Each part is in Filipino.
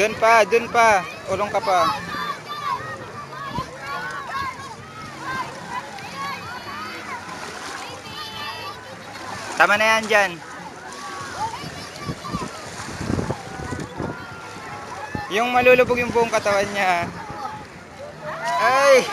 Doon pa. Ulong ka pa. Tama na yan dyan. Yung malulubog yung buong katawan niya. Ay!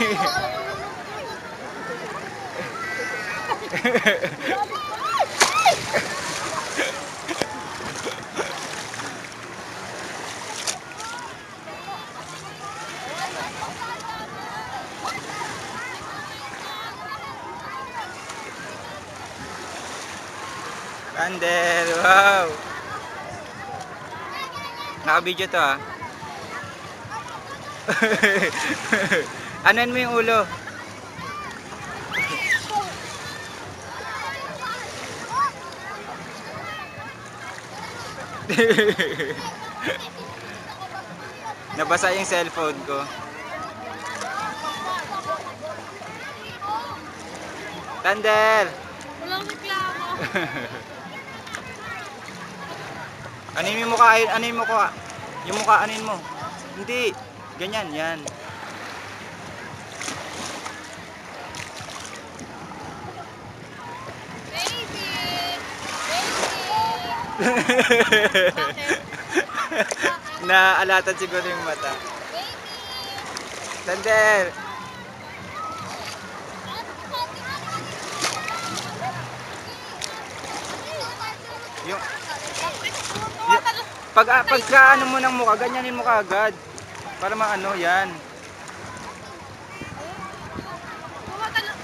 Candle, wow! Naka-video to ah. Anuin mo yung ulo. Nabasa yung cellphone ko. Candle! Walang reklamo. Anin mo yung mukha, anin mo mukha. Yung mukha, anin mo. Hindi. Ganyan, yan. Baby! Naalatan siguro yung mata. Candle! Yung pagka ano mo ng mukha, ganyanin mo kaagad. Para maano yan.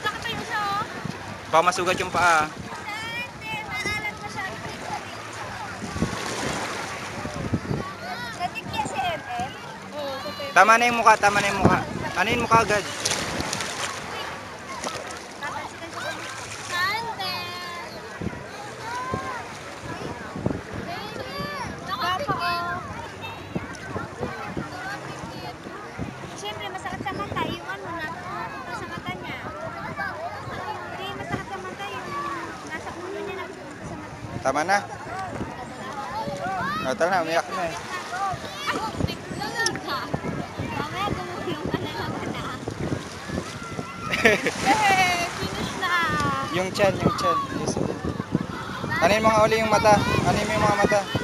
Nakatayo siya oh. Baka masugat yung paa. Tama na yung mukha, tama na yung mukha. Ano yung mukha agad? Siyempre, masakit sa mata yung ano, napunta sa mata niya. Hindi, masakit sa mata yung nasa ulo niya napunta sa mata niya. Tama na. O, tara na, umiyak na eh. Mamaya gumulong ka na naman na. Finish na. Yung chan, yung chan. Yes. Anin mo nga uli yung mata. Anin mo yung mga mata.